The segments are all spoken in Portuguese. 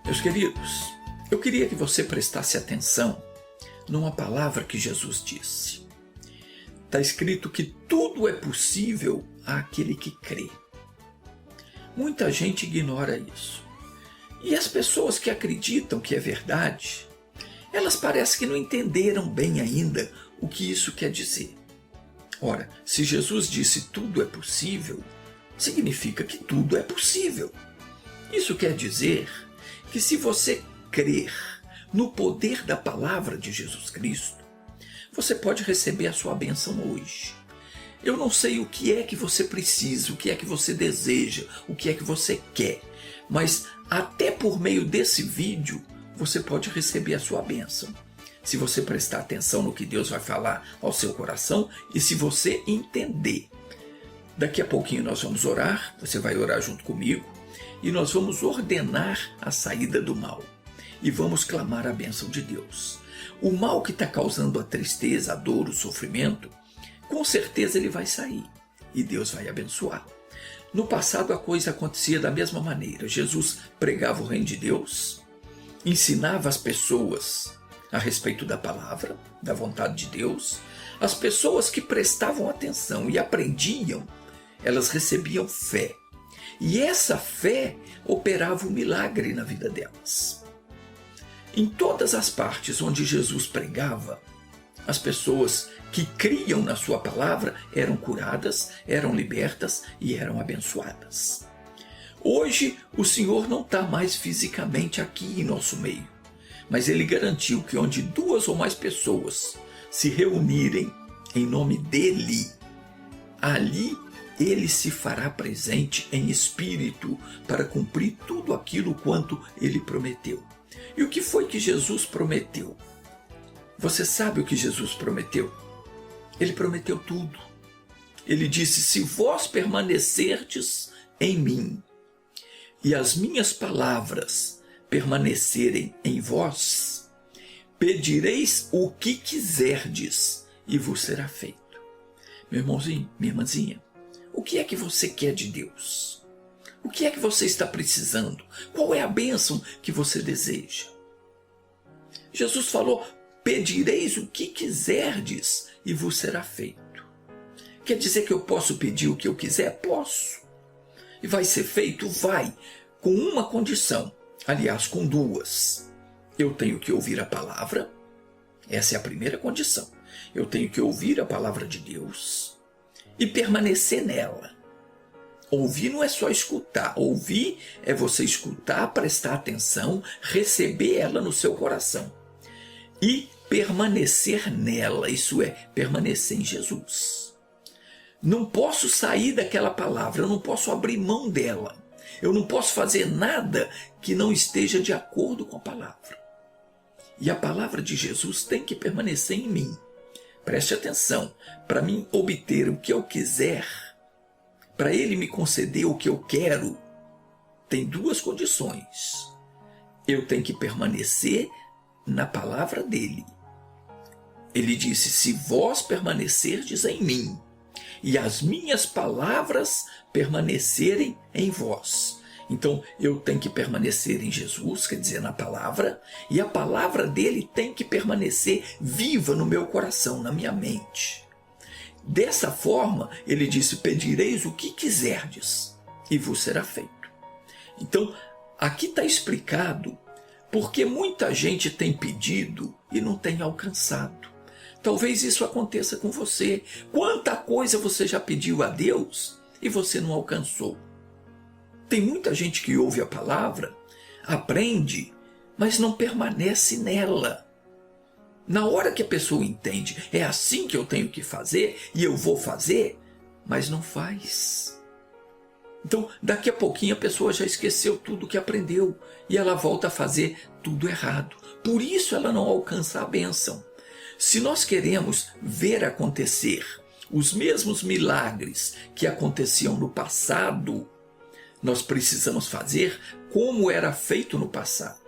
Meus queridos, eu queria que você prestasse atenção numa palavra que Jesus disse. Está escrito que tudo é possível àquele que crê. Muita gente ignora isso. E as pessoas que acreditam que é verdade, elas parecem que não entenderam bem ainda o que isso quer dizer. Ora, se Jesus disse tudo é possível, significa que tudo é possível. Isso quer dizer que se você crer no poder da palavra de Jesus Cristo, você pode receber a sua bênção hoje. Eu não sei o que é que você precisa, o que é que você deseja, o que é que você quer, mas até por meio desse vídeo você pode receber a sua bênção. Se você prestar atenção no que Deus vai falar ao seu coração e se você entender. Daqui a pouquinho nós vamos orar, você vai orar junto comigo, e nós vamos ordenar a saída do mal. E vamos clamar a bênção de Deus. O mal que está causando a tristeza, a dor, o sofrimento, com certeza ele vai sair e Deus vai abençoar. No passado a coisa acontecia da mesma maneira. Jesus pregava o reino de Deus, ensinava as pessoas a respeito da palavra, da vontade de Deus. As pessoas que prestavam atenção e aprendiam, elas recebiam fé. E essa fé operava um milagre na vida delas. Em todas as partes onde Jesus pregava, as pessoas que criam na sua palavra eram curadas, eram libertas e eram abençoadas. Hoje o Senhor não está mais fisicamente aqui em nosso meio, mas Ele garantiu que onde 2 ou mais pessoas se reunirem em nome dEle, ali Ele se fará presente em espírito para cumprir tudo aquilo quanto Ele prometeu. E o que foi que Jesus prometeu? Você sabe o que Jesus prometeu? Ele prometeu tudo. Ele disse: se vós permanecerdes em mim e as minhas palavras permanecerem em vós, pedireis o que quiserdes e vos será feito. Meu irmãozinho, minha irmãzinha, o que é que você quer de Deus? O que é que você está precisando? Qual é a bênção que você deseja? Jesus falou: pedireis o que quiserdes e vos será feito. Quer dizer que eu posso pedir o que eu quiser? Posso. E vai ser feito? Vai. Com uma condição. Aliás, com 2. Eu tenho que ouvir a palavra. Essa é a primeira condição. Eu tenho que ouvir a palavra de Deus e permanecer nela. Ouvir não é só escutar. Ouvir é você escutar, prestar atenção, receber ela no seu coração. E permanecer nela, isso é, permanecer em Jesus. Não posso sair daquela palavra, eu não posso abrir mão dela. Eu não posso fazer nada que não esteja de acordo com a palavra. E a palavra de Jesus tem que permanecer em mim. Preste atenção, para mim obter o que eu quiser, para Ele me conceder o que eu quero, tem 2 condições. Eu tenho que permanecer na palavra dEle. Ele disse: se vós permanecerdes em mim e as minhas palavras permanecerem em vós. Então eu tenho que permanecer em Jesus, quer dizer, na palavra, e a palavra dele tem que permanecer viva no meu coração, na minha mente. Dessa forma, ele disse: pedireis o que quiserdes e vos será feito. Então, aqui está explicado porque muita gente tem pedido e não tem alcançado. Talvez isso aconteça com você. Quanta coisa você já pediu a Deus e você não alcançou. Tem muita gente que ouve a palavra, aprende, mas não permanece nela. Na hora que a pessoa entende, é assim que eu tenho que fazer e eu vou fazer, mas não faz. Então, daqui a pouquinho a pessoa já esqueceu tudo que aprendeu e ela volta a fazer tudo errado. Por isso ela não alcança a bênção. Se nós queremos ver acontecer os mesmos milagres que aconteciam no passado, nós precisamos fazer como era feito no passado.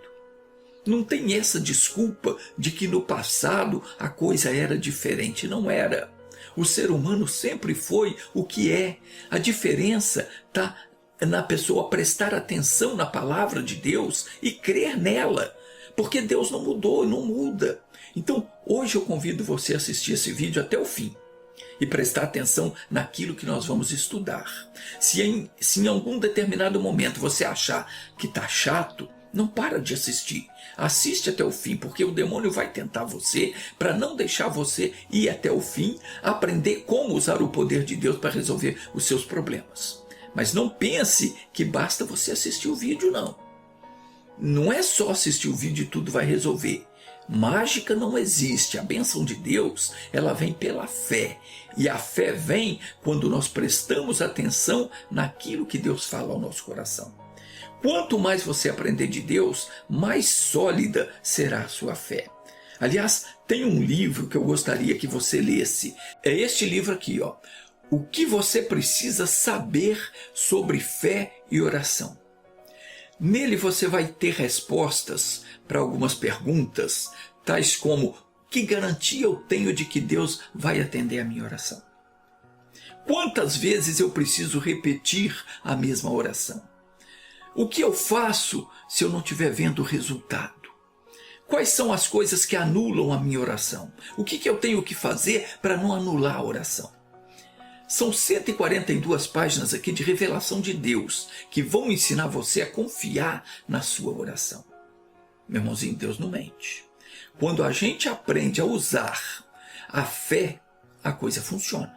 Não tem essa desculpa de que no passado a coisa era diferente. Não era. O ser humano sempre foi o que é. A diferença está na pessoa prestar atenção na palavra de Deus e crer nela. Porque Deus não mudou e não muda. Então, hoje eu convido você a assistir esse vídeo até o fim e prestar atenção naquilo que nós vamos estudar. Se em algum determinado momento você achar que está chato, não para de assistir. Assiste até o fim, porque o demônio vai tentar você para não deixar você ir até o fim, aprender como usar o poder de Deus para resolver os seus problemas. Mas não pense que basta você assistir o vídeo, não. Não é só assistir o vídeo e tudo vai resolver. Mágica não existe. A bênção de Deus, ela vem pela fé. E a fé vem quando nós prestamos atenção naquilo que Deus fala ao nosso coração. Quanto mais você aprender de Deus, mais sólida será a sua fé. Aliás, tem um livro que eu gostaria que você lesse. É este livro aqui, ó. O que você precisa saber sobre fé e oração. Nele você vai ter respostas para algumas perguntas, tais como: que garantia eu tenho de que Deus vai atender a minha oração? Quantas vezes eu preciso repetir a mesma oração? O que eu faço se eu não estiver vendo o resultado? Quais são as coisas que anulam a minha oração? O que eu tenho que fazer para não anular a oração? São 142 páginas aqui de revelação de Deus que vão ensinar você a confiar na sua oração. Meu irmãozinho, Deus não mente. Quando a gente aprende a usar a fé, a coisa funciona.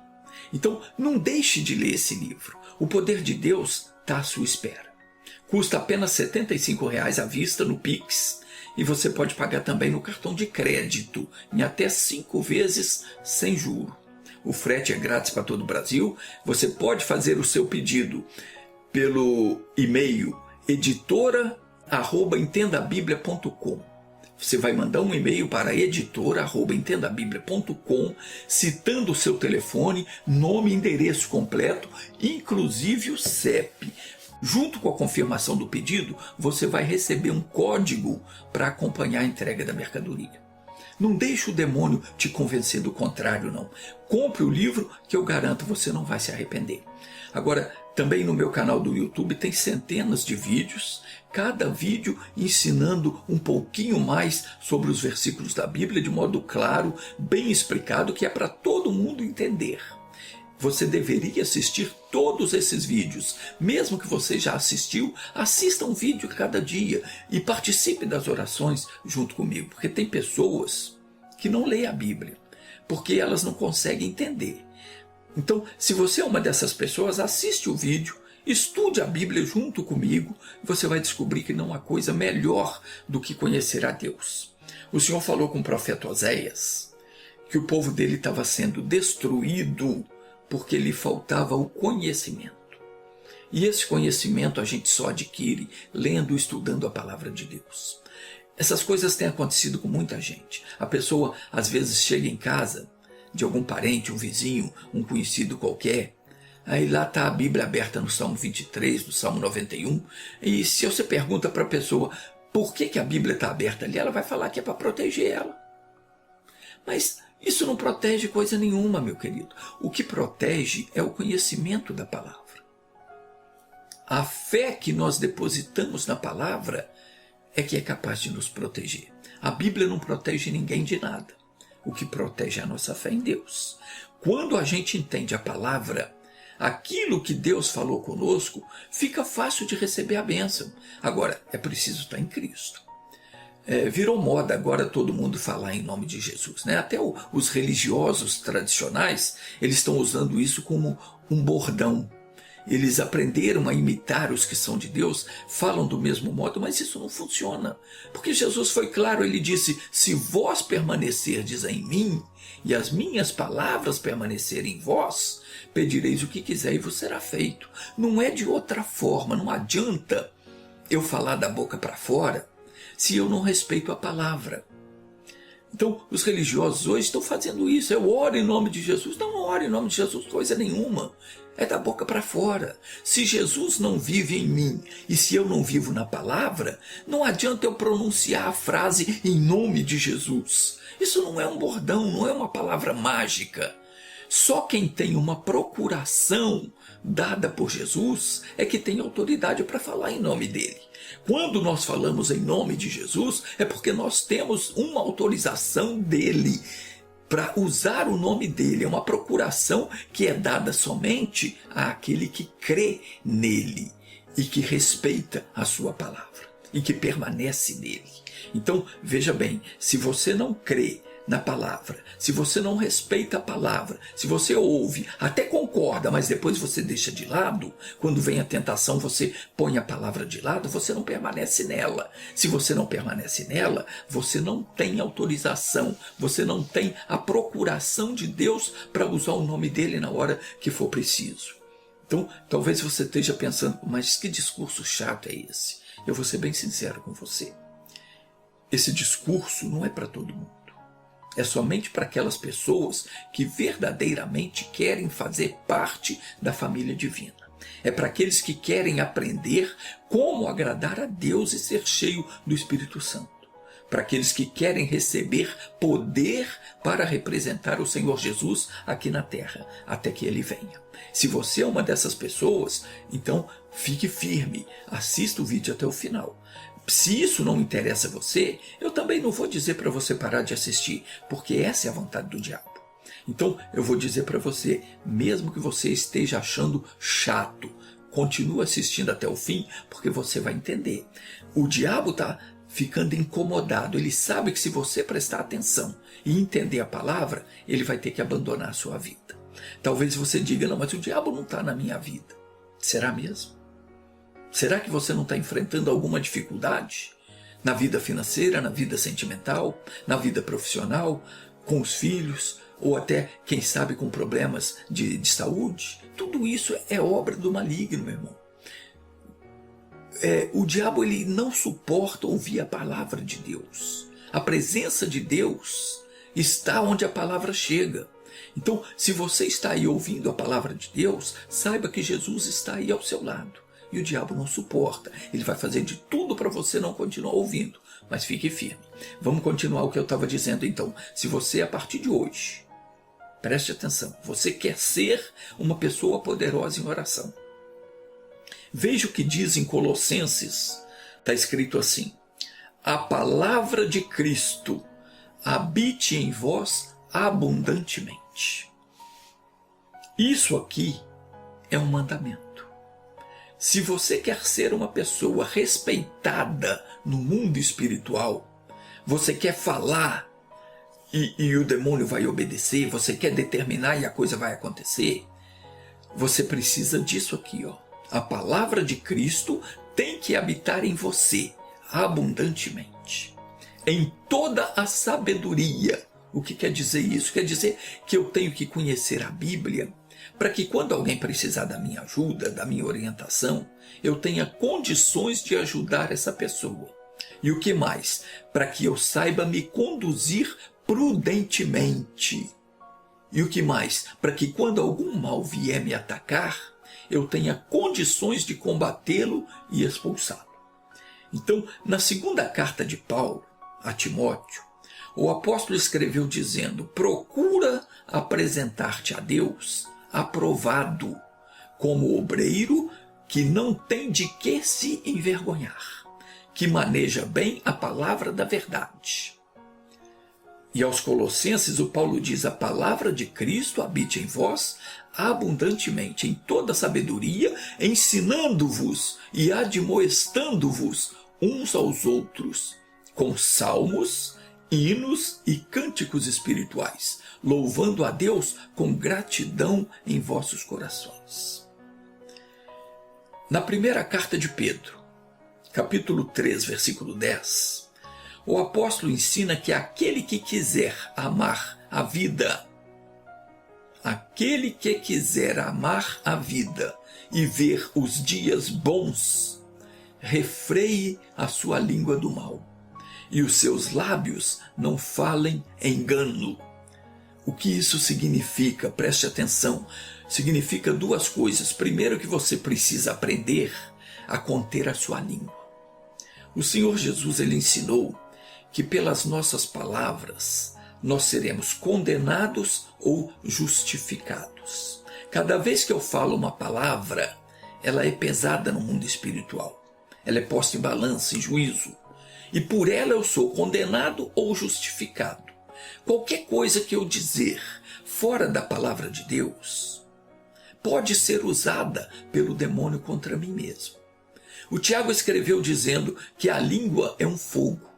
Então, não deixe de ler esse livro. O poder de Deus está à sua espera. Custa apenas R$ 75,00 à vista no Pix e você pode pagar também no cartão de crédito em até 5 vezes sem juro. O frete é grátis para todo o Brasil. Você pode fazer o seu pedido pelo e-mail editora@entendabiblia.com. Você vai mandar um e-mail para editora@entendabiblia.com citando o seu telefone, nome e endereço completo, inclusive o CEP. Junto com a confirmação do pedido, você vai receber um código para acompanhar a entrega da mercadoria. Não deixe o demônio te convencer do contrário, não. Compre o livro que eu garanto você não vai se arrepender. Agora, também no meu canal do YouTube tem centenas de vídeos, cada vídeo ensinando um pouquinho mais sobre os versículos da Bíblia de modo claro, bem explicado, que é para todo mundo entender. Você deveria assistir todos esses vídeos. Mesmo que você já assistiu, assista um vídeo cada dia e participe das orações junto comigo. Porque tem pessoas que não leem a Bíblia, porque elas não conseguem entender. Então, se você é uma dessas pessoas, assiste o vídeo, estude a Bíblia junto comigo, e você vai descobrir que não há coisa melhor do que conhecer a Deus. O Senhor falou com o profeta Oséias que o povo dele estava sendo destruído porque lhe faltava o conhecimento. E esse conhecimento a gente só adquire lendo e estudando a palavra de Deus. Essas coisas têm acontecido com muita gente. A pessoa às vezes chega em casa de algum parente, um vizinho, um conhecido qualquer, aí lá está a Bíblia aberta no Salmo 23, no Salmo 91, e se você pergunta para a pessoa por que a Bíblia está aberta ali, ela vai falar que é para proteger ela. Mas isso não protege coisa nenhuma, meu querido. O que protege é o conhecimento da palavra. A fé que nós depositamos na palavra é que é capaz de nos proteger. A Bíblia não protege ninguém de nada. O que protege é a nossa fé em Deus. Quando a gente entende a palavra, aquilo que Deus falou conosco, fica fácil de receber a bênção. Agora, é preciso estar em Cristo. Virou moda agora todo mundo falar em nome de Jesus, né? Até os religiosos tradicionais, eles estão usando isso como um bordão. Eles aprenderam a imitar os que são de Deus, falam do mesmo modo, mas isso não funciona. Porque Jesus foi claro, ele disse: se vós permanecerdes em mim e as minhas palavras permanecerem em vós, pedireis o que quiser e vos será feito. Não é de outra forma, não adianta eu falar da boca para fora se eu não respeito a palavra. Então, os religiosos hoje estão fazendo isso. Eu oro em nome de Jesus. Não oro em nome de Jesus coisa nenhuma. É da boca para fora. Se Jesus não vive em mim e se eu não vivo na palavra, não adianta eu pronunciar a frase em nome de Jesus. Isso não é um bordão, não é uma palavra mágica. Só quem tem uma procuração dada por Jesus é que tem autoridade para falar em nome dele. Quando nós falamos em nome de Jesus, é porque nós temos uma autorização dele para usar o nome dele. É uma procuração que é dada somente àquele que crê nele e que respeita a sua palavra e que permanece nele. Então, veja bem, se você não crê na palavra, se você não respeita a palavra, se você ouve, até concorda, mas depois você deixa de lado, quando vem a tentação você põe a palavra de lado, você não permanece nela. Se você não permanece nela, você não tem autorização, você não tem a procuração de Deus para usar o nome dele na hora que for preciso. Então, talvez você esteja pensando, mas que discurso chato é esse? Eu vou ser bem sincero com você. Esse discurso não é para todo mundo. É somente para aquelas pessoas que verdadeiramente querem fazer parte da família divina. É para aqueles que querem aprender como agradar a Deus e ser cheio do Espírito Santo. Para aqueles que querem receber poder para representar o Senhor Jesus aqui na terra, até que ele venha. Se você é uma dessas pessoas, então fique firme, assista o vídeo até o final. Se isso não interessa a você, eu também não vou dizer para você parar de assistir, porque essa é a vontade do diabo. Então eu vou dizer para você, mesmo que você esteja achando chato, continue assistindo até o fim, porque você vai entender. O diabo está ficando incomodado, ele sabe que se você prestar atenção e entender a palavra, ele vai ter que abandonar a sua vida. Talvez você diga, não, mas o diabo não está na minha vida. Será mesmo? Será que você não está enfrentando alguma dificuldade na vida financeira, na vida sentimental, na vida profissional, com os filhos, ou até, quem sabe, com problemas de saúde? Tudo isso é obra do maligno, meu irmão. O diabo ele não suporta ouvir a palavra de Deus. A presença de Deus está onde a palavra chega. Então, se você está aí ouvindo a palavra de Deus, saiba que Jesus está aí ao seu lado. E o diabo não suporta. Ele vai fazer de tudo para você não continuar ouvindo. Mas fique firme. Vamos continuar o que eu estava dizendo então. Se você, a partir de hoje, preste atenção, você quer ser uma pessoa poderosa em oração. Veja o que diz em Colossenses. Está escrito assim: a palavra de Cristo habite em vós abundantemente. Isso aqui é um mandamento. Se você quer ser uma pessoa respeitada no mundo espiritual, você quer falar e o demônio vai obedecer, você quer determinar e a coisa vai acontecer, você precisa disso aqui, ó. A palavra de Cristo tem que habitar em você abundantemente, em toda a sabedoria. O que quer dizer isso? Quer dizer que eu tenho que conhecer a Bíblia para que quando alguém precisar da minha ajuda, da minha orientação, eu tenha condições de ajudar essa pessoa. E o que mais? Para que eu saiba me conduzir prudentemente. E o que mais? Para que quando algum mal vier me atacar, eu tenha condições de combatê-lo e expulsá-lo. Então, na segunda carta de Paulo a Timóteo, o apóstolo escreveu dizendo: procura apresentar-te a Deus aprovado, como obreiro que não tem de que se envergonhar, que maneja bem a palavra da verdade. E aos Colossenses o Paulo diz: a palavra de Cristo habite em vós abundantemente, em toda sabedoria, ensinando-vos e admoestando-vos uns aos outros, com salmos, hinos e cânticos espirituais, louvando a Deus com gratidão em vossos corações. Na primeira carta de Pedro, capítulo 3, versículo 10, o apóstolo ensina que aquele que quiser amar a vida, aquele que quiser amar a vida e ver os dias bons, refreie a sua língua do mal, e os seus lábios não falem engano. O que isso significa? Preste atenção. Significa duas coisas. Primeiro, que você precisa aprender a conter a sua língua. O Senhor Jesus ele ensinou que pelas nossas palavras nós seremos condenados ou justificados. Cada vez que eu falo uma palavra, ela é pesada no mundo espiritual. Ela é posta em balança, em juízo. E por ela eu sou condenado ou justificado. Qualquer coisa que eu dizer fora da palavra de Deus pode ser usada pelo demônio contra mim mesmo. O Tiago escreveu dizendo que a língua é um fogo,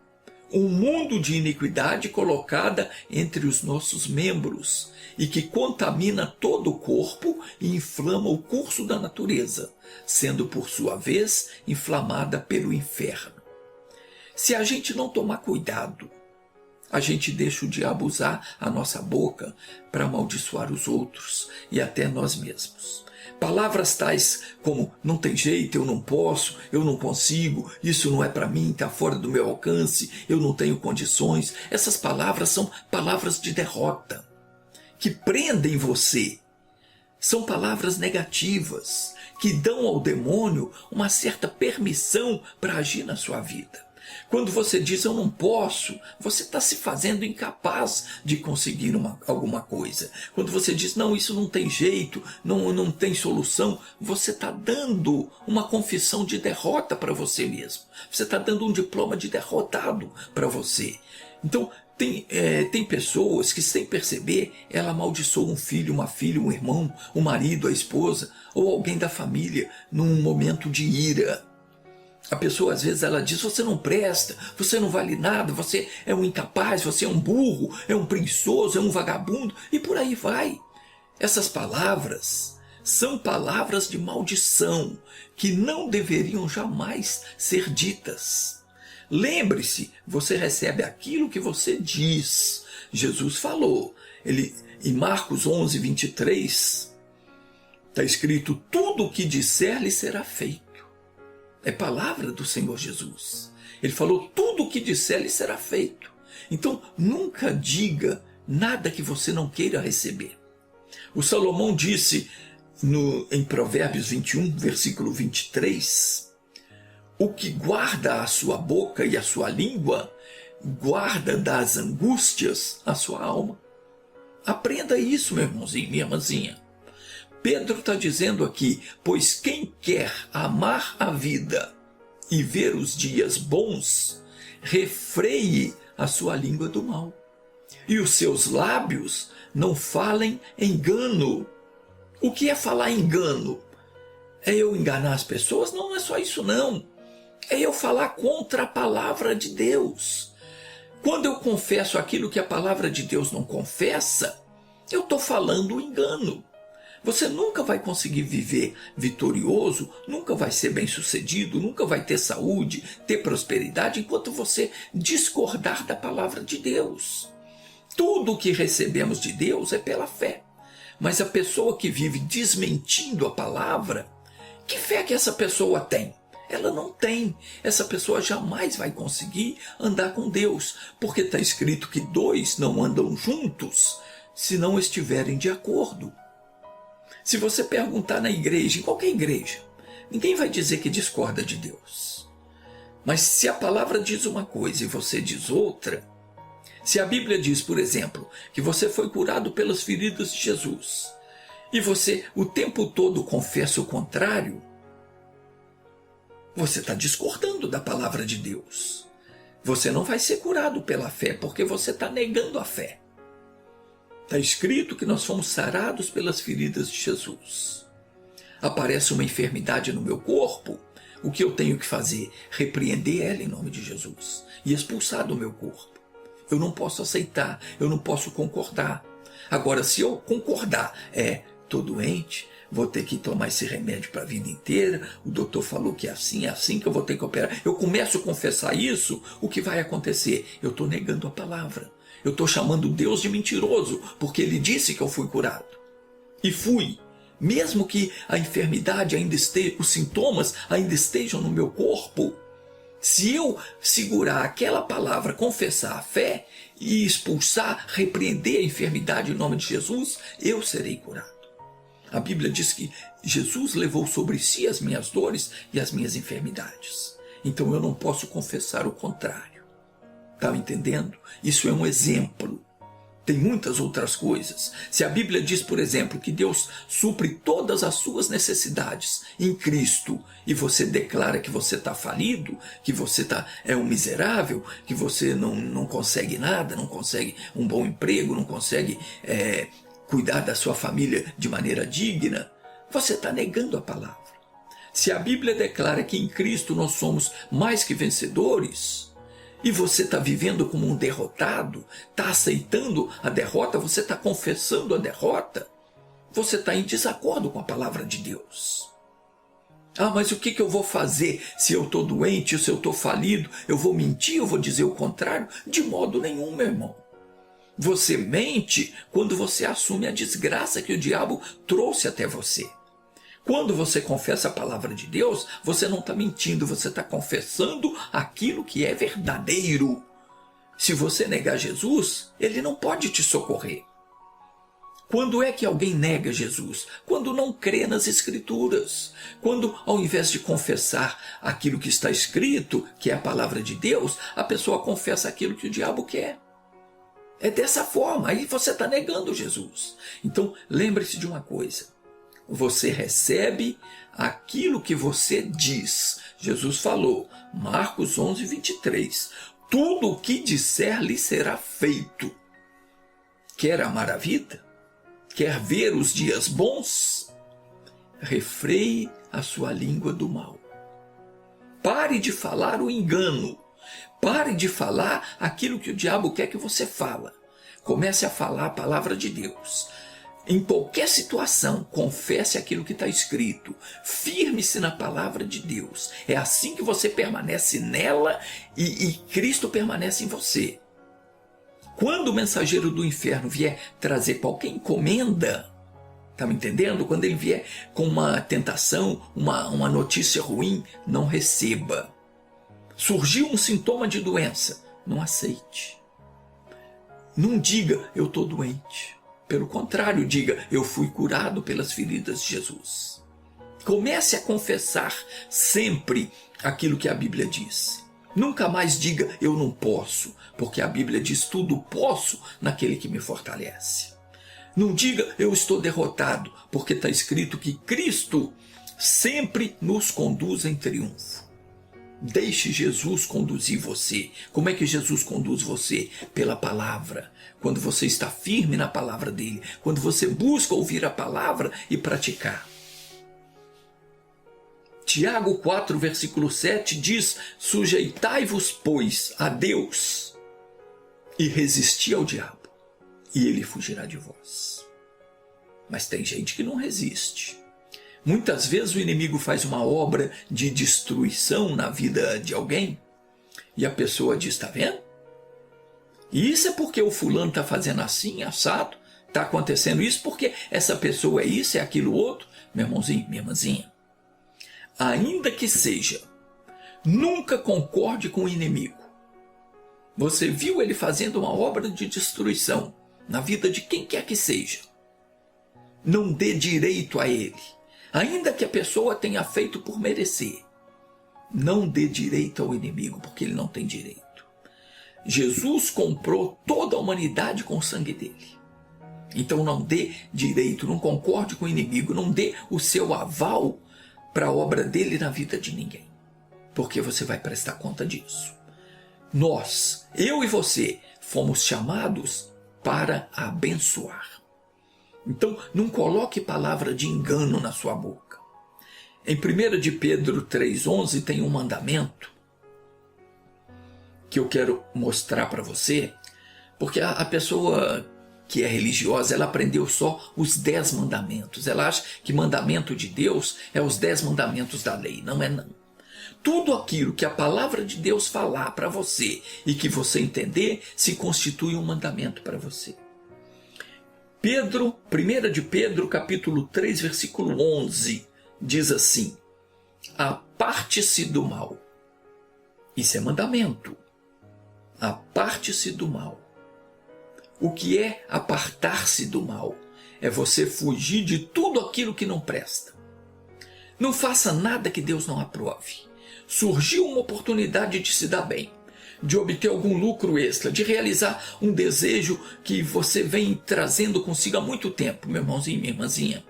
um mundo de iniquidade colocada entre os nossos membros e que contamina todo o corpo e inflama o curso da natureza, sendo por sua vez inflamada pelo inferno. Se a gente não tomar cuidado, a gente deixa o diabo usar a nossa boca para amaldiçoar os outros e até nós mesmos. Palavras tais como não tem jeito, eu não posso, eu não consigo, isso não é para mim, está fora do meu alcance, eu não tenho condições. Essas palavras são palavras de derrota, que prendem você. São palavras negativas, que dão ao demônio uma certa permissão para agir na sua vida. Quando você diz eu não posso, você está se fazendo incapaz de conseguir alguma coisa. Quando você diz não, isso não tem jeito, não tem solução, você está dando uma confissão de derrota para você mesmo. Você está dando um diploma de derrotado para você. Então tem pessoas que sem perceber, ela amaldiçoa um filho, uma filha, um irmão, um marido, a esposa ou alguém da família num momento de ira. A pessoa às vezes ela diz, você não presta, você não vale nada, você é um incapaz, você é um burro, é um preguiçoso, é um vagabundo, e por aí vai. Essas palavras são palavras de maldição, que não deveriam jamais ser ditas. Lembre-se, você recebe aquilo que você diz. Jesus falou, em Marcos 11, 23, está escrito, tudo o que disser lhe será feito. É palavra do Senhor Jesus. Ele falou, tudo o que disser lhe será feito. Então, nunca diga nada que você não queira receber. O Salomão disse em Provérbios 21, versículo 23, o que guarda a sua boca e a sua língua, guarda das angústias a sua alma. Aprenda isso, meu irmãozinho, minha irmãzinha. Pedro está dizendo aqui, pois quem quer amar a vida e ver os dias bons, refreie a sua língua do mal. E os seus lábios não falem engano. O que é falar engano? É eu enganar as pessoas? Não é só isso não. É eu falar contra a palavra de Deus. Quando eu confesso aquilo que a palavra de Deus não confessa, eu estou falando engano. Você nunca vai conseguir viver vitorioso, nunca vai ser bem-sucedido, nunca vai ter saúde, ter prosperidade, enquanto você discordar da palavra de Deus. Tudo o que recebemos de Deus é pela fé. Mas a pessoa que vive desmentindo a palavra, que fé que essa pessoa tem? Ela não tem. Essa pessoa jamais vai conseguir andar com Deus, porque está escrito que dois não andam juntos se não estiverem de acordo. Se você perguntar na igreja, em qualquer igreja, ninguém vai dizer que discorda de Deus. Mas se a palavra diz uma coisa e você diz outra, se a Bíblia diz, por exemplo, que você foi curado pelas feridas de Jesus, e você o tempo todo confessa o contrário, você está discordando da palavra de Deus. Você não vai ser curado pela fé, porque você está negando a fé. Está escrito que nós fomos sarados pelas feridas de Jesus. Aparece uma enfermidade no meu corpo, o que eu tenho que fazer? Repreender ela em nome de Jesus e expulsar do meu corpo. Eu não posso aceitar, eu não posso concordar. Agora, se eu concordar, estou doente, vou ter que tomar esse remédio para a vida inteira, o doutor falou que é assim que eu vou ter que operar. Eu começo a confessar isso, o que vai acontecer? Eu estou negando a palavra. Eu estou chamando Deus de mentiroso, porque Ele disse que eu fui curado. E fui. Mesmo que a enfermidade ainda esteja, os sintomas ainda estejam no meu corpo, se eu segurar aquela palavra, confessar a fé e expulsar, repreender a enfermidade em nome de Jesus, eu serei curado. A Bíblia diz que Jesus levou sobre si as minhas dores e as minhas enfermidades. Então eu não posso confessar o contrário. Está entendendo? Isso é um exemplo. Tem muitas outras coisas. Se a Bíblia diz, por exemplo, que Deus supre todas as suas necessidades em Cristo, e você declara que você está falido, que você é um miserável, que você não consegue nada, não consegue um bom emprego, não consegue cuidar da sua família de maneira digna, você está negando a palavra. Se a Bíblia declara que em Cristo nós somos mais que vencedores, e você está vivendo como um derrotado, está aceitando a derrota, você está confessando a derrota, você está em desacordo com a palavra de Deus. Ah, mas o que eu vou fazer se eu estou doente, se eu estou falido? Eu vou mentir, eu vou dizer o contrário? De modo nenhum, meu irmão. Você mente quando você assume a desgraça que o diabo trouxe até você. Quando você confessa a palavra de Deus, você não está mentindo, você está confessando aquilo que é verdadeiro. Se você negar Jesus, ele não pode te socorrer. Quando é que alguém nega Jesus? Quando não crê nas Escrituras. Quando, ao invés de confessar aquilo que está escrito, que é a palavra de Deus, a pessoa confessa aquilo que o diabo quer. É dessa forma, aí você está negando Jesus. Então, lembre-se de uma coisa. Você recebe aquilo que você diz. Jesus falou, Marcos 11, 23. Tudo o que disser lhe será feito. Quer amar a vida? Quer ver os dias bons? Refreie a sua língua do mal. Pare de falar o engano. Pare de falar aquilo que o diabo quer que você fala. Comece a falar a palavra de Deus. Em qualquer situação, confesse aquilo que está escrito. Firme-se na palavra de Deus. É assim que você permanece nela e Cristo permanece em você. Quando o mensageiro do inferno vier trazer qualquer encomenda, está me entendendo? Quando ele vier com uma tentação, uma notícia ruim, não receba. Surgiu um sintoma de doença, não aceite. Não diga, eu estou doente. Pelo contrário, diga, eu fui curado pelas feridas de Jesus. Comece a confessar sempre aquilo que a Bíblia diz. Nunca mais diga, eu não posso, porque a Bíblia diz, tudo posso naquele que me fortalece. Não diga, eu estou derrotado, porque está escrito que Cristo sempre nos conduz em triunfo. Deixe Jesus conduzir você. Como é que Jesus conduz você? Pela palavra. Quando você está firme na palavra dele. Quando você busca ouvir a palavra e praticar. Tiago 4, versículo 7 diz, sujeitai-vos, pois, a Deus e resisti ao diabo, e ele fugirá de vós. Mas tem gente que não resiste. Muitas vezes o inimigo faz uma obra de destruição na vida de alguém e a pessoa diz, está vendo? E isso é porque o fulano está fazendo assim, assado, está acontecendo isso porque essa pessoa é isso, é aquilo outro. Meu irmãozinho, minha irmãzinha, ainda que seja, nunca concorde com o inimigo. Você viu ele fazendo uma obra de destruição na vida de quem quer que seja. Não dê direito a ele. Ainda que a pessoa tenha feito por merecer, não dê direito ao inimigo, porque ele não tem direito. Jesus comprou toda a humanidade com o sangue dele. Então não dê direito, não concorde com o inimigo, não dê o seu aval para a obra dele na vida de ninguém, porque você vai prestar conta disso. Nós, eu e você, fomos chamados para abençoar. Então, não coloque palavra de engano na sua boca. Em 1 de Pedro 3,11 tem um mandamento que eu quero mostrar para você, porque a pessoa que é religiosa, ela aprendeu só os 10 mandamentos. Ela acha que mandamento de Deus é os 10 mandamentos da lei. Não é não. Tudo aquilo que a palavra de Deus falar para você e que você entender, se constitui um mandamento para você. 1 de Pedro, capítulo 3, versículo 11, diz assim, aparte-se do mal. Isso é mandamento. Aparte-se do mal. O que é apartar-se do mal? É você fugir de tudo aquilo que não presta. Não faça nada que Deus não aprove. Surgiu uma oportunidade de se dar bem. de obter algum lucro extra, de realizar um desejo que você vem trazendo consigo há muito tempo, meu irmãozinho, minha irmãzinha.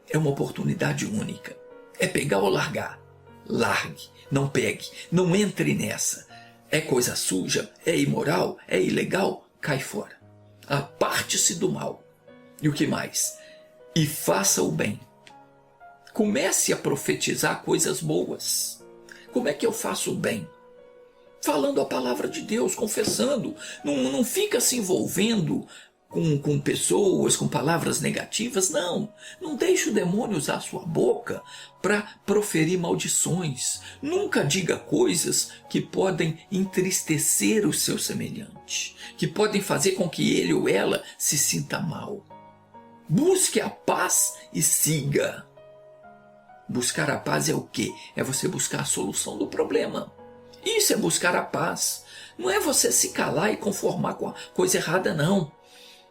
É uma oportunidade única. É pegar ou largar. Largue, não pegue, não entre nessa. É coisa suja, é imoral, é ilegal, cai fora. Aparte-se do mal. E o que mais? E faça o bem. Comece a profetizar coisas boas. Como é que eu faço o bem? Falando a palavra de Deus, confessando. Não fica se envolvendo com pessoas, com palavras negativas. Não deixe o demônio usar a sua boca para proferir maldições. Nunca diga coisas que podem entristecer o seu semelhante, que podem fazer com que ele ou ela se sinta mal. Busque a paz e siga. Buscar a paz é o quê? É você buscar a solução do problema. Isso é buscar a paz. Não é você se calar e conformar com a coisa errada, não.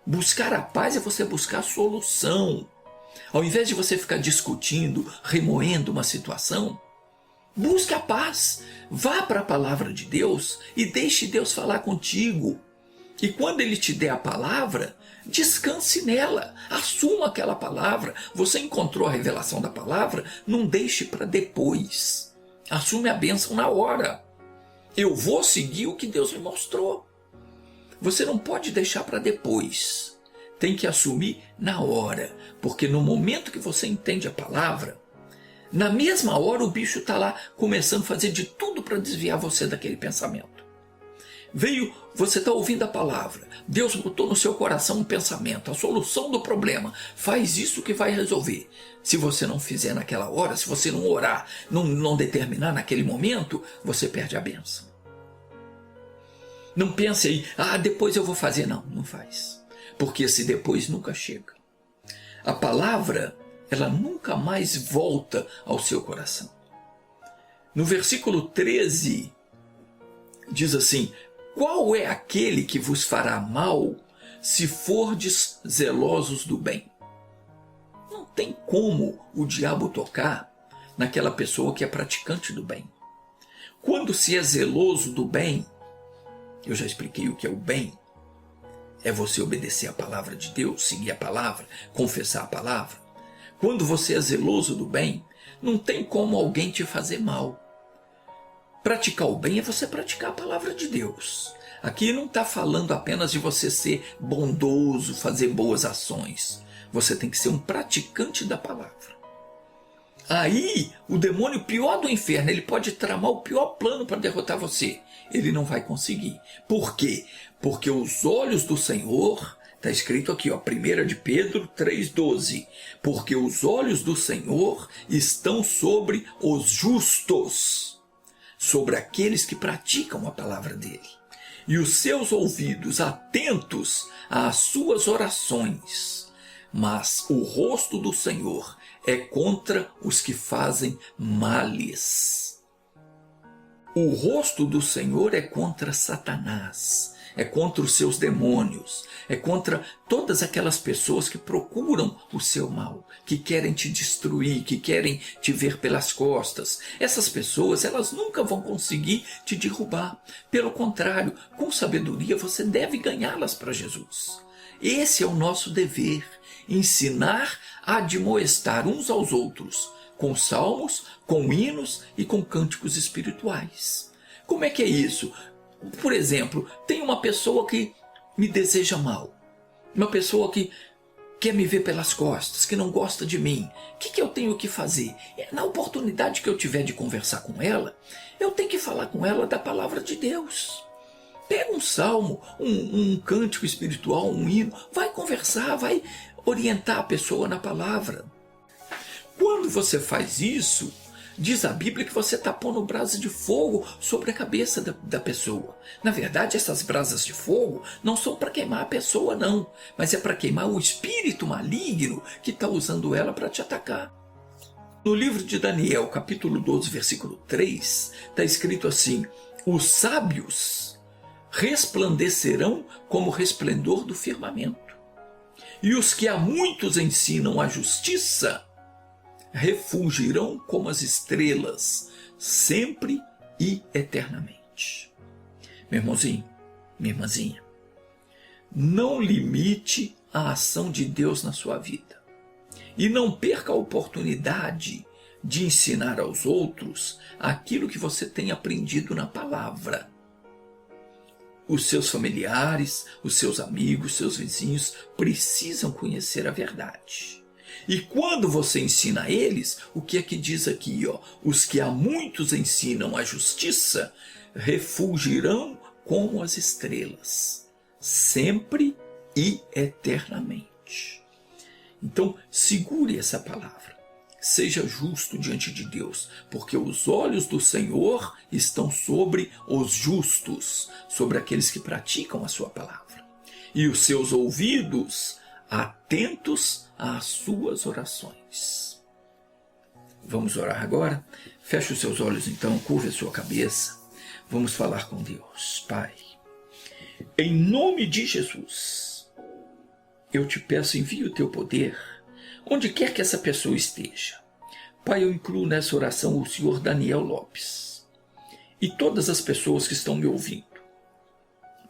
Buscar a paz é você buscar a solução. Ao invés de você ficar discutindo, remoendo uma situação, busque a paz. Vá para a palavra de Deus e deixe Deus falar contigo. E quando Ele te der a palavra, descanse nela, assuma aquela palavra. Você encontrou a revelação da palavra, não deixe para depois. Assume a bênção na hora. Eu vou seguir o que Deus me mostrou. Você não pode deixar para depois. Tem que assumir na hora, porque no momento que você entende a palavra, na mesma hora o bicho está lá começando a fazer de tudo para desviar você daquele pensamento. Você está ouvindo a palavra, Deus botou no seu coração um pensamento, a solução do problema, faz isso que vai resolver. Se você não fizer naquela hora, se você não orar, não determinar naquele momento, você perde a bênção. Não pense aí, depois eu vou fazer. Não faz. Porque esse depois nunca chega. A palavra, ela nunca mais volta ao seu coração. No versículo 13, diz assim: qual é aquele que vos fará mal se fordes zelosos do bem? Não tem como o diabo tocar naquela pessoa que é praticante do bem. Quando se é zeloso do bem, eu já expliquei o que é o bem. É você obedecer a palavra de Deus, seguir a palavra, confessar a palavra. Quando você é zeloso do bem, não tem como alguém te fazer mal. Praticar o bem é você praticar a palavra de Deus. Aqui não está falando apenas de você ser bondoso, fazer boas ações. Você tem que ser um praticante da palavra. Aí, o demônio pior do inferno, ele pode tramar o pior plano para derrotar você. Ele não vai conseguir. Por quê? Porque os olhos do Senhor, está escrito aqui, 1 de Pedro 3,12. Porque os olhos do Senhor estão sobre os justos, sobre aqueles que praticam a palavra dele. E os seus ouvidos atentos às suas orações. Mas o rosto do Senhor é contra os que fazem males. O rosto do Senhor é contra Satanás, é contra os seus demônios, é contra todas aquelas pessoas que procuram o seu mal, que querem te destruir, que querem te ver pelas costas. Essas pessoas, elas nunca vão conseguir te derrubar. Pelo contrário, com sabedoria você deve ganhá-las para Jesus. Esse é o nosso dever, ensinar a admoestar uns aos outros, com salmos, com hinos e com cânticos espirituais. Como é que é isso? Por exemplo, tem uma pessoa que me deseja mal, uma pessoa que quer me ver pelas costas, que não gosta de mim. O que eu tenho que fazer? Na oportunidade que eu tiver de conversar com ela, eu tenho que falar com ela da palavra de Deus. Pega um salmo, um cântico espiritual, um hino, vai conversar, vai orientar a pessoa na palavra. Quando você faz isso, diz a Bíblia que você está pondo brasa de fogo sobre a cabeça da pessoa. Na verdade, essas brasas de fogo não são para queimar a pessoa, não, mas é para queimar o espírito maligno que está usando ela para te atacar. No livro de Daniel, capítulo 12, versículo 3, está escrito assim: os sábios resplandecerão como o resplendor do firmamento, e os que a muitos ensinam a justiça refulgirão como as estrelas, sempre e eternamente. Meu irmãozinho, minha irmãzinha, não limite a ação de Deus na sua vida. E não perca a oportunidade de ensinar aos outros aquilo que você tem aprendido na palavra. Os seus familiares, os seus amigos, seus vizinhos precisam conhecer a verdade. E quando você ensina a eles, o que é que diz aqui? Os que a muitos ensinam a justiça refulgirão como as estrelas, sempre e eternamente. Então, segure essa palavra. Seja justo diante de Deus, porque os olhos do Senhor estão sobre os justos, sobre aqueles que praticam a sua palavra. E os seus ouvidos atentos às suas orações. Vamos orar agora? Feche os seus olhos então, curve a sua cabeça. Vamos falar com Deus. Pai, em nome de Jesus, eu te peço, envia o teu poder onde quer que essa pessoa esteja. Pai, eu incluo nessa oração o senhor Daniel Lopes e todas as pessoas que estão me ouvindo,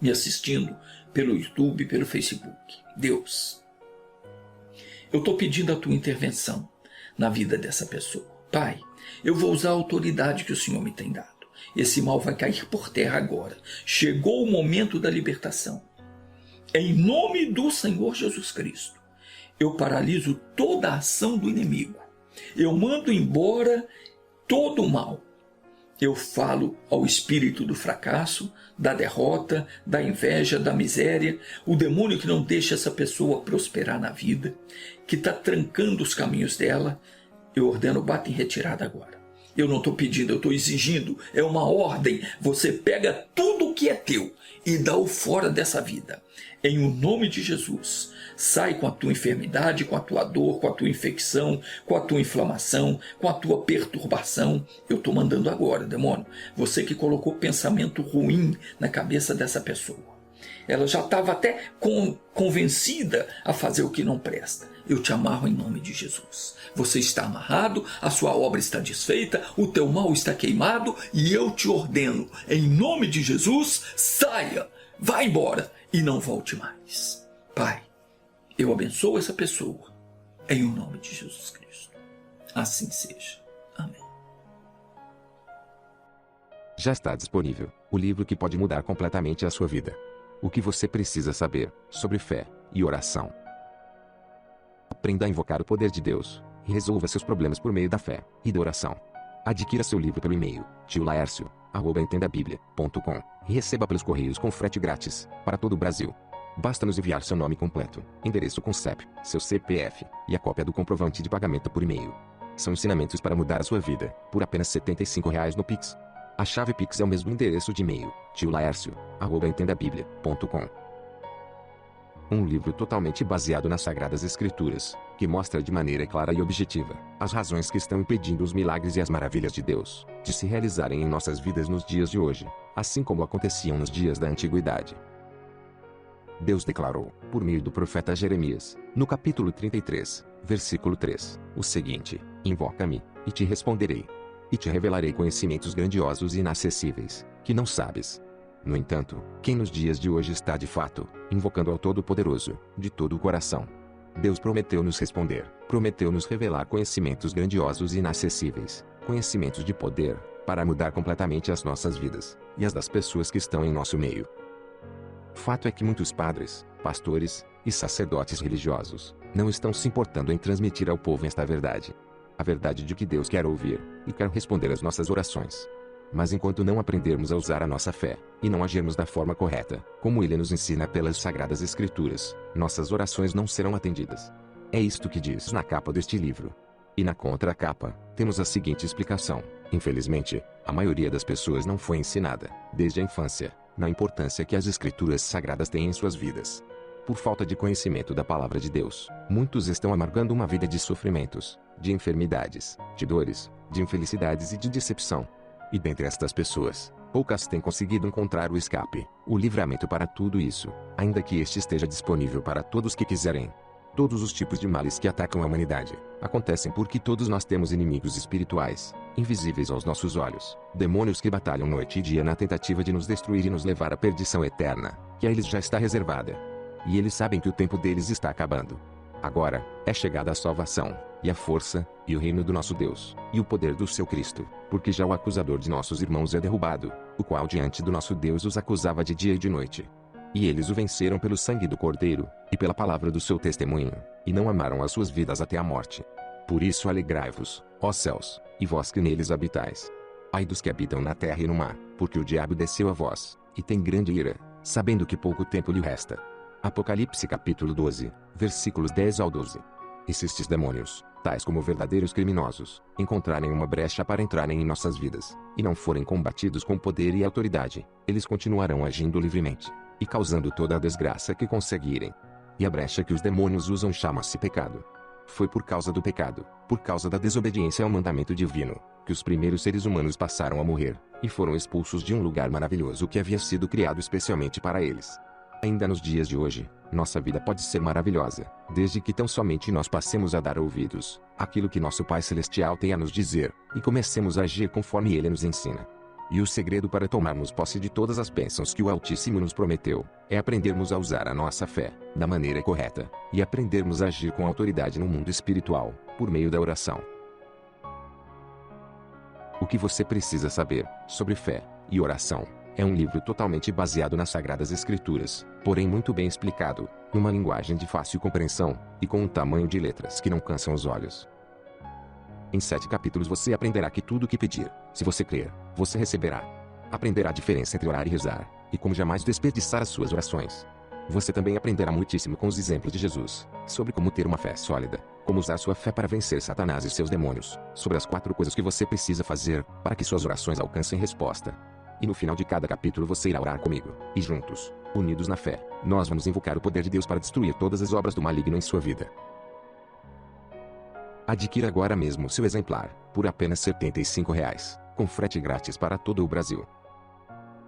me assistindo pelo YouTube, pelo Facebook. Deus, eu estou pedindo a tua intervenção na vida dessa pessoa. Pai, eu vou usar a autoridade que o Senhor me tem dado. Esse mal vai cair por terra agora. Chegou o momento da libertação. Em nome do Senhor Jesus Cristo, eu paraliso toda a ação do inimigo. Eu mando embora todo o mal. Eu falo ao espírito do fracasso, da derrota, da inveja, da miséria, o demônio que não deixa essa pessoa prosperar na vida, que está trancando os caminhos dela. Eu ordeno, bata em retirada agora. Eu não estou pedindo, eu estou exigindo. É uma ordem. Você pega tudo o que é teu e dá-o fora dessa vida. Em o nome de Jesus, sai com a tua enfermidade, com a tua dor, com a tua infecção, com a tua inflamação, com a tua perturbação. Eu estou mandando agora, demônio. Você que colocou pensamento ruim na cabeça dessa pessoa. Ela já estava até convencida a fazer o que não presta. Eu te amarro em nome de Jesus. Você está amarrado, a sua obra está desfeita, o teu mal está queimado e eu te ordeno, em nome de Jesus, saia, vá embora e não volte mais. Pai, eu abençoo essa pessoa em o nome de Jesus Cristo. Assim seja. Amém. Já está disponível o livro que pode mudar completamente a sua vida. O que você precisa saber sobre fé e oração. Aprenda a invocar o poder de Deus e resolva seus problemas por meio da fé e da oração. Adquira seu livro pelo e-mail tiolaercio@entendabiblia.com e receba pelos correios com frete grátis para todo o Brasil. Basta nos enviar seu nome completo, endereço com CEP, seu CPF e a cópia do comprovante de pagamento por e-mail. São ensinamentos para mudar a sua vida por apenas R$ 75 no Pix. A chave Pix é o mesmo endereço de e-mail, tiolaercio@entendabiblia.com. Um livro totalmente baseado nas Sagradas Escrituras, que mostra de maneira clara e objetiva as razões que estão impedindo os milagres e as maravilhas de Deus de se realizarem em nossas vidas nos dias de hoje, assim como aconteciam nos dias da antiguidade. Deus declarou, por meio do profeta Jeremias, no capítulo 33, versículo 3, o seguinte: Invoca-me, e te responderei. E te revelarei conhecimentos grandiosos e inacessíveis, que não sabes. No entanto, quem nos dias de hoje está de fato, invocando ao Todo-Poderoso, de todo o coração? Deus prometeu nos responder, prometeu nos revelar conhecimentos grandiosos e inacessíveis, conhecimentos de poder, para mudar completamente as nossas vidas, e as das pessoas que estão em nosso meio. Fato é que muitos padres, pastores e sacerdotes religiosos não estão se importando em transmitir ao povo esta verdade. A verdade de que Deus quer ouvir e quer responder às nossas orações. Mas enquanto não aprendermos a usar a nossa fé e não agirmos da forma correta, como Ele nos ensina pelas Sagradas Escrituras, nossas orações não serão atendidas. É isto que diz na capa deste livro. E na contracapa, temos a seguinte explicação: infelizmente, a maioria das pessoas não foi ensinada, desde a infância, na importância que as Escrituras Sagradas têm em suas vidas. Por falta de conhecimento da Palavra de Deus, muitos estão amargando uma vida de sofrimentos, de enfermidades, de dores, de infelicidades e de decepção. E dentre estas pessoas, poucas têm conseguido encontrar o escape, o livramento para tudo isso, ainda que este esteja disponível para todos que quiserem. Todos os tipos de males que atacam a humanidade acontecem porque todos nós temos inimigos espirituais, invisíveis aos nossos olhos, demônios que batalham noite e dia na tentativa de nos destruir e nos levar à perdição eterna, que a eles já está reservada. E eles sabem que o tempo deles está acabando. Agora é chegada a salvação, e a força, e o reino do nosso Deus, e o poder do seu Cristo, porque já o acusador de nossos irmãos é derrubado, o qual diante do nosso Deus os acusava de dia e de noite. E eles o venceram pelo sangue do Cordeiro, e pela palavra do seu testemunho, e não amaram as suas vidas até a morte. Por isso alegrai-vos, ó céus, e vós que neles habitais. Ai dos que habitam na terra e no mar, porque o diabo desceu a vós, e tem grande ira, sabendo que pouco tempo lhe resta. Apocalipse capítulo 12, versículos 10 ao 12. E se estes demônios, tais como verdadeiros criminosos, encontrarem uma brecha para entrarem em nossas vidas, e não forem combatidos com poder e autoridade, eles continuarão agindo livremente, e causando toda a desgraça que conseguirem. E a brecha que os demônios usam chama-se pecado. Foi por causa do pecado, por causa da desobediência ao mandamento divino, que os primeiros seres humanos passaram a morrer, e foram expulsos de um lugar maravilhoso que havia sido criado especialmente para eles. Ainda nos dias de hoje, nossa vida pode ser maravilhosa, desde que tão somente nós passemos a dar ouvidos àquilo que nosso Pai Celestial tem a nos dizer, e comecemos a agir conforme Ele nos ensina. E o segredo para tomarmos posse de todas as bênçãos que o Altíssimo nos prometeu, é aprendermos a usar a nossa fé, da maneira correta, e aprendermos a agir com autoridade no mundo espiritual, por meio da oração. O que você precisa saber sobre fé e oração é um livro totalmente baseado nas Sagradas Escrituras, porém muito bem explicado, numa linguagem de fácil compreensão, e com um tamanho de letras que não cansam os olhos. Em 7 capítulos você aprenderá que tudo o que pedir, se você crer, você receberá. Aprenderá a diferença entre orar e rezar, e como jamais desperdiçar as suas orações. Você também aprenderá muitíssimo com os exemplos de Jesus, sobre como ter uma fé sólida, como usar sua fé para vencer Satanás e seus demônios, sobre as 4 coisas que você precisa fazer, para que suas orações alcancem resposta. E no final de cada capítulo você irá orar comigo, e juntos, unidos na fé, nós vamos invocar o poder de Deus para destruir todas as obras do maligno em sua vida. Adquira agora mesmo seu exemplar, por apenas R$ 75, com frete grátis para todo o Brasil.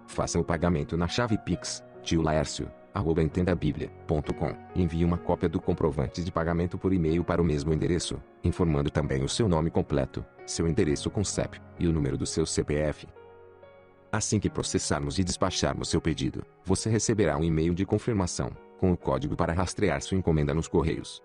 Faça o pagamento na chave Pix, tiolaércio@entendabiblia.com, e envie uma cópia do comprovante de pagamento por e-mail para o mesmo endereço, informando também o seu nome completo, seu endereço com CEP, e o número do seu CPF. Assim que processarmos e despacharmos seu pedido, você receberá um e-mail de confirmação, com o código para rastrear sua encomenda nos correios.